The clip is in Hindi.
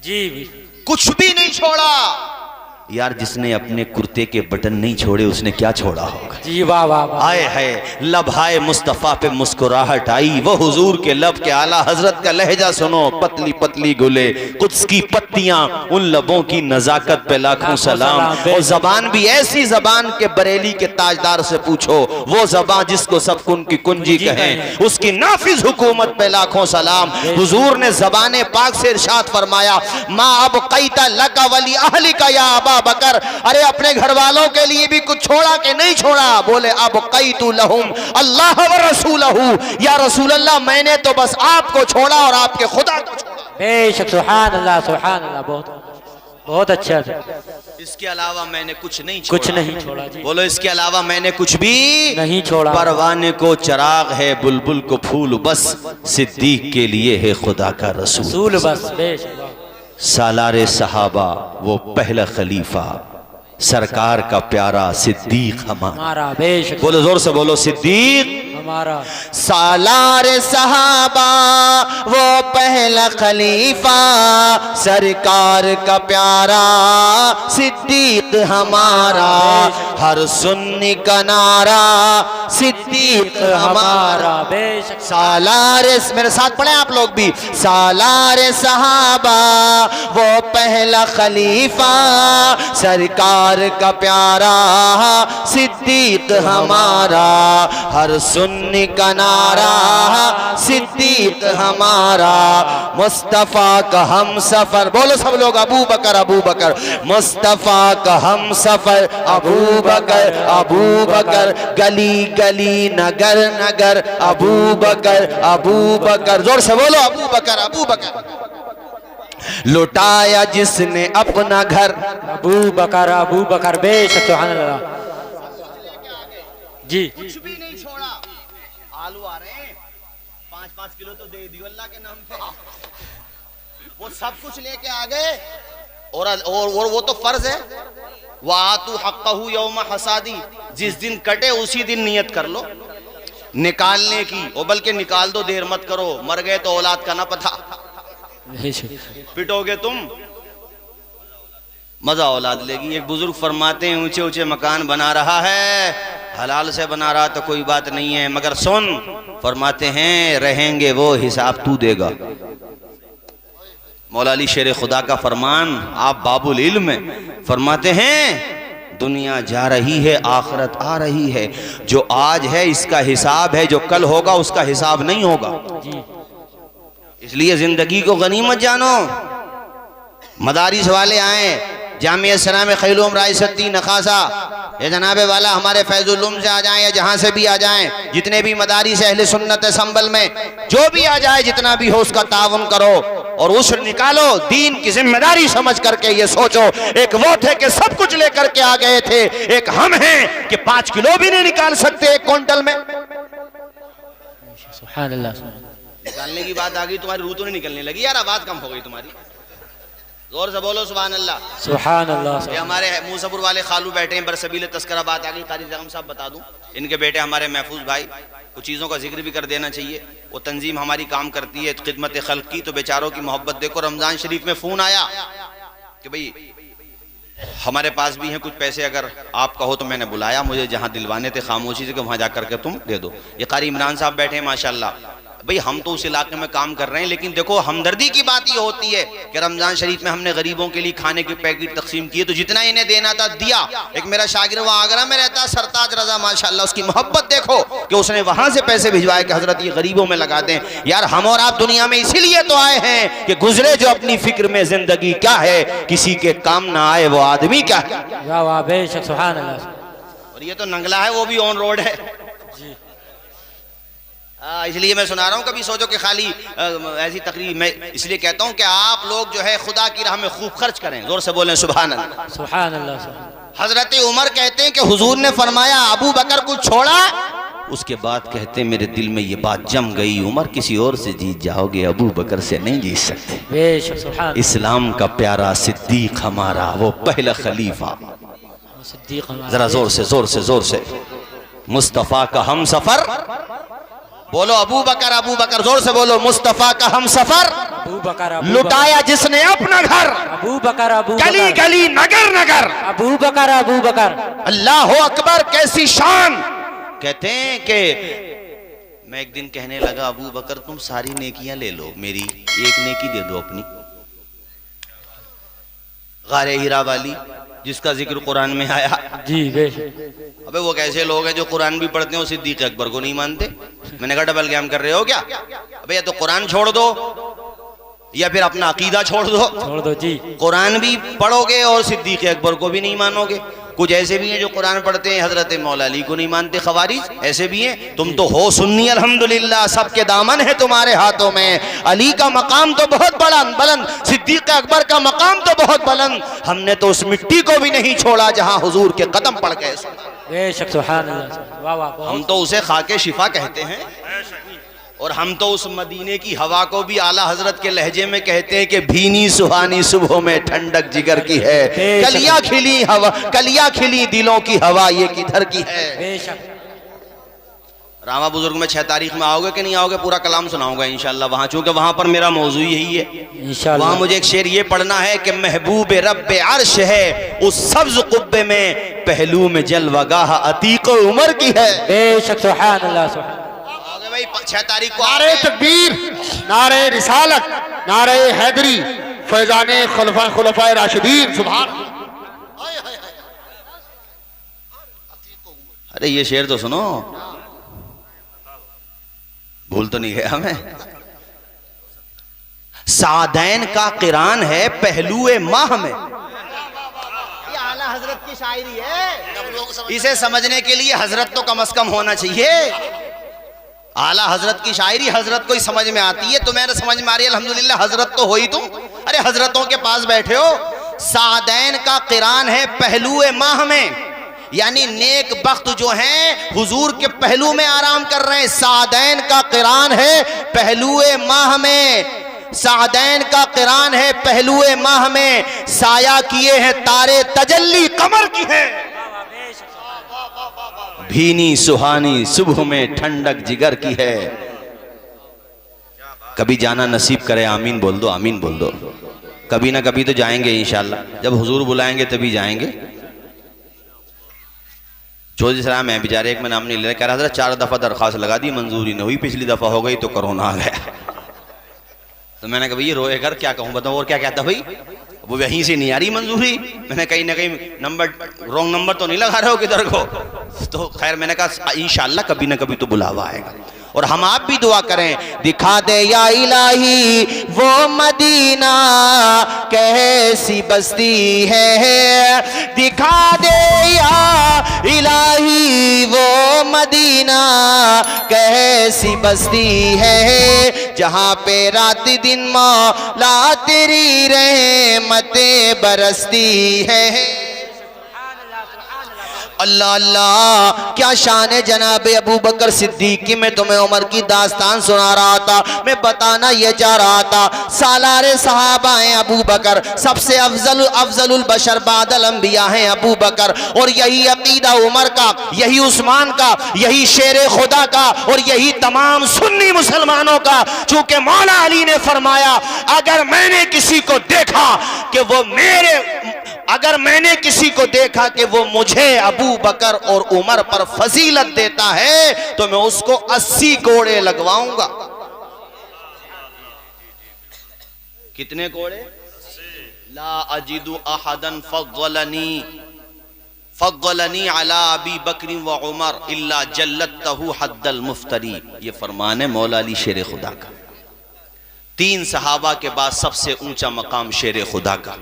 जी, कुछ भी नहीं छोड़ा। यार जिसने अपने कुर्ते के बटन नहीं छोड़े उसने क्या छोड़ा होगा। जी वाह वाह वाह। आए है लभाए मुस्तफ़ा पे मुस्कुराहट आई, वो हुजूर के लब के आला हजरत का लहजा सुनो, पतली पतली गुले कुद्स की पत्तियां, उन लबों की नजाकत पे लाखों सलाम। और जबान भी ऐसी जबान के बरेली के ताजदार से पूछो, वो जबान जिसको सब कुन की कुंजी कहें, उसकी नाफिज हुकूमत पे लाखों सलाम। हुजूर ने जबाने पाक से इरशाद फरमाया, मा अब कैता लका वली अहली का या अबा बकर, अरे अपने घर वालों के लिए भी कुछ छोड़ा कि नहीं छोड़ा। बोले अब कैतु लहुम अल्लाह व रसूलहू, या रसूल अल्लाह मैंने तो बस आपको छोड़ा और आपके खुदा को छोड़ा। बेशक सुभान अल्लाह सुभान अल्लाह, बहुत बहुत अच्छा। इसके अलावा मैंने कुछ नहीं छोड़ा। कुछ नहीं छोड़ा जी। बोलो इसके अलावा मैंने कुछ भी नहीं छोड़ा। परवाने को चराग है, बुलबुल को फूल, बस सिद्दीक के लिए है खुदा का रसूल बस। बेशक सालारे सहाबा वो पहला खलीफा, सरकार का प्यारा सिद्दीक हमारा। बेशक बोलो जोर से बोलो सिद्दीक हमारा। सालारे सहाबा वो पहला खलीफा, सरकार का प्यारा सिद्दीक हमारा, हर सुन्नी का नारा सिद्दीक हमारा। बेशक सालारे, मेरे साथ पढ़े आप लोग भी, सालारे सहाबा वो पहला खलीफा, सरकार का प्यारा सिद्दीक हमारा, हर सुन्नी का नारा सिद्दीक हमारा, मुस्तफा का हम सफर। बोलो सब लोग अबू बकर अबू बकर, मुस्तफा का हम सफर अबू बकर अबू बकर, गली गली नगर नगर अबू बकर अबू बकर। जोर से बोलो अबू बकर अबू बकर। लुटाया जिसने अपना घर अबू बकर। बेशक सुभान अल्लाह जी। कुछ भी नहीं छोड़ा। आलू आ रहे हैं 5-5 किलो तो दे दियो अल्लाह के नाम पे, वो सब कुछ लेके आ गए। और वो तो फर्ज है, वातु हक्कहू यौम हसादी, जिस दिन कटे उसी दिन नियत कर लो निकालने की, और बल्कि निकाल दो, देर मत करो, मर गए तो औलाद का ना पता, पिटोगे तुम, मजा औलाद लेगी। एक बुजुर्ग फरमाते हैं, ऊंचे ऊंचे मकान बना रहा है, हलाल से बना रहा तो कोई बात नहीं है, मगर सुन, फरमाते हैं रहेंगे वो हिसाब तू देगा। मौला अली शेर खुदा का फरमान, आप बाबुल इल्म में फरमाते हैं, दुनिया जा रही है आखिरत आ रही है, जो आज है इसका हिसाब है, जो कल होगा उसका हिसाब नहीं होगा। इसलिए जिंदगी को गनीमत जानो। मदारिस वाले आए, जामिया इस्लामिया खैलूम रायसती नखासा, ये जनाबे वाला हमारे फैजुल उलूम से आ जाएं या जहां से भी आ जाएं, जितने भी मदारिस अहले सुन्नत संबल में जो भी आ जाए, जितना भी हो उसका ताउन करो और उस निकालो। दीन की जिम्मेदारी समझ करके ये सोचो, एक वो थे कि सब कुछ लेकर के आ गए थे, एक हम हैं कि 5 किलो भी नहीं निकाल सकते एक क्विंटल में। सुभान अल्लाह। निकालने की बात आ गई, तुम्हारी रूह तो नहीं निकलने लगी यार, आवाज कम हो गई तुम्हारी, जोर से बोलो सुभान अल्लाह सुभान अल्लाह। ये हमारे मूसफर वाले खालू बैठे हैं, बरसबील तस्करा बात आ गई, कारी जगम साहब बता दूं, इनके बेटे हमारे महफूज भाई, कुछ चीज़ों का जिक्र भी कर देना चाहिए। वो तंजीम हमारी काम करती है खिदमत खल्क की, तो बेचारों की मोहब्बत देखो। रमजान शरीफ में फ़ोन आया कि भाई हमारे पास भी हैं कुछ पैसे, अगर आप कहो तो मैंने बुलाया, मुझे जहाँ दिलवाने थे खामोशी से कि वहाँ जा करके तुम दे दो। ये कारी इमरान साहब बैठे हैं माशाल्लाह। भाई हम तो उस इलाके में काम कर रहे हैं, लेकिन देखो हमदर्दी की बात ये होती है कि रमजान शरीफ में हमने गरीबों के लिए खाने के पैकेट तकसीम किए, तो जितना इन्हें देना था दिया। एक मेरा शागिर वहाँ आगरा में रहता है, सरताज रजा, माशाल्लाह उसकी मोहब्बत देखो कि उसने वहां से पैसे भिजवाए कि हजरत ये गरीबों में लगा दें। यार हम और आप दुनिया में इसीलिए तो आए हैं कि गुजरे जो अपनी फिक्र में जिंदगी क्या है, किसी के काम ना आए वो आदमी क्या है। बेशक सुभान अल्लाह। और ये तो नंगला है, वो भी ऑन रोड है। इसलिए मैं सुना रहा हूँ, कभी सोचो कि खाली ऐसी तकरीर, मैं इसलिए कहता हूँ कि आप लोग जो है खुदा की राह में खूब खर्च करें। जोर से बोलें सुभान अल्लाह सुभान अल्लाह। हजरत उमर कहते हैं कि हुजूर ने फरमाया अबू बकर कुछ छोड़ा, उसके बाद कहते हैं मेरे दिल में ये बात जम गई, उमर किसी और से जीत जाओगे, अबू बकर से नहीं जीत सकते। बेशक सुभान। इस्लाम का प्यारा सिद्दीक हमारा, वो पहला खलीफा, सिद्दीक हमारा। जरा जोर से जोर से जोर से, मुस्तफा का हम सफर। बोलो अबू बकर जोर से बोलो, मुस्तफा का हम सफर बकर लुटाया जिसने अपना घर, अबू बकर गली गली नगर नगर, अबू बकर। अल्लाह अकबर, कैसी शान। कहते हैं कि मैं एक दिन कहने लगा, अबू बकर तुम सारी नेकियां ले लो, मेरी एक नेकी दे दो अपनी। गारे हीरा वाली जिसका जिक्र कुरान में आया जी बेशक। अबे वो कैसे लोग हैं जो कुरान भी पढ़ते हैं, सिद्दीक अकबर को नहीं मानते। मैंने कहा डबल गेम कर रहे हो क्या? अबे या तो कुरान छोड़ दो या फिर अपना अकीदा छोड़ दो जी। कुरान भी पढ़ोगे और सिद्दीक अकबर को भी नहीं मानोगे। कुछ ऐसे भी हैं जो कुरान पढ़ते हैं, हजरत मौला अली को नहीं मानते, खवारिज ऐसे भी हैं। तुम तो हो सुन्नी अल्हम्दुलिल्लाह, सबके दामन है तुम्हारे हाथों में। अली का मकाम तो बहुत बुलंद, सिद्दीक अकबर का मकाम तो बहुत बुलंद। हमने तो उस मिट्टी को भी नहीं छोड़ा जहां हुजूर के कदम पड़ गए। बेशक सुभान अल्लाह, वाह वाह। हम तो उसे खाके शिफा कहते हैं, और हम तो उस मदीने की हवा को भी आला हजरत के लहजे में कहते हैं कि भीनी सुहानी सुबह में ठंडक जिगर की है, कलियां खिली हवा, कलियां खिली दिलों की हवा ये किधर की है। बेशक। रामा बुजुर्ग में 6 तारीख में आओगे कि नहीं आओगे? पूरा कलाम सुनाऊंगा इंशाल्लाह वहां, चूंकि वहां पर मेरा मौजू यही है इंशाल्लाह। वहां मुझे एक शेर ये पढ़ना है कि महबूब रब्बे अर्श है उस सब्ज कुब्बे में, पहलू में जलवगाह अतीक उमर की है। बेशक सुभान अल्लाह। भाई 6 तारीख को नारे तकबीर, नारे रिसालत, नारे हैदरी, फैजाने खुलफाए राशिदीन, सुभान। अरे ये शेर तो सुनो, भूल तो नहीं गया हमें। सादैन का किरान है पहलुए माह में, ये आला हजरत की शायरी है। इसे समझने के लिए हजरत तो कम अज कम होना चाहिए। आला हजरत की शायरी हजरत को ही समझ में आती है, तुम्हें तो समझ में आ रही है अल्हम्दुलिल्लाह, हजरत तो हो ही तुम। अरे हजरतों के पास बैठे हो। सादैन का किरान है पहलुए माह में, यानी नेक बख्त जो हैं हुजूर के पहलू में आराम कर रहे हैं। सादैन का किरान है पहलुए माह में, सादैन का किरान है पहलुए माह में, साया किए हैं तारे तजल्ली कमर की है, भीनी सुहानी सुबह में ठंडक जिगर की है। कभी जाना नसीब करे, आमीन बोल दो, आमीन बोल दो। कभी ना कभी तो जाएंगे इंशाल्लाह, जब हुजूर बुलाएंगे तभी जाएंगे। चौधरी सलाम है बेचारे, एक में नाम नहीं ले रहा, कह रहा था 4 दफा दरखास्त लगा दी, मंजूरी नहीं हुई, पिछली दफा हो गई तो कोरोना आ गया। तो मैंने कहा भाई ये रोए कर, क्या कहूँ बताओ। और क्या कहता भाई, वो वहीं से नहीं आ रही मंजूरी। मैंने कहीं ना कहीं नंबर रॉन्ग नंबर तो नहीं लगा रहे हो किधर को। तो खैर मैंने कहा इंशाल्लाह कभी ना कभी तो बुलावा आएगा। और हम आप भी दुआ करें, दिखा दे या इलाही वो मदीना कैसी बस्ती है, दिखा दे या इलाही वो मदीना कैसी बस्ती है, जहाँ पे रात दिन मौला तेरी रहमतें बरसती है। अल्लाह अल्लाह, क्या शान है जनाब अबू बकर सिद्दीक की। मैं तुम्हें उमर की दास्तान सुना रहा था, मैं बताना ये चाह रहा था, सालारे सहाबा हैं अबू बकर, सबसे अफजलुल बशर बादल अंबिया हैं अबू बकर। और यही अकीदा उमर का, यही उस्मान का, यही शेर खुदा का, और यही तमाम सुन्नी मुसलमानों का। चूंकि मौला अली ने फरमाया, अगर मैंने किसी को देखा कि वो अगर मैंने किसी को देखा कि वो मुझे अबू बकर और उमर पर फजीलत देता है तो मैं उसको 80 कोड़े लगवाऊंगा। कितने कोड़े? ला अजिदु अहदन फद्दलनी अला अबी बकर व उमर इल्ला जल्लतहु हद्दल मुफ्तरी। ये फरमान है मौला अली शेर खुदा का। 3 सहाबा के बाद सबसे ऊंचा मकाम शेर खुदा का।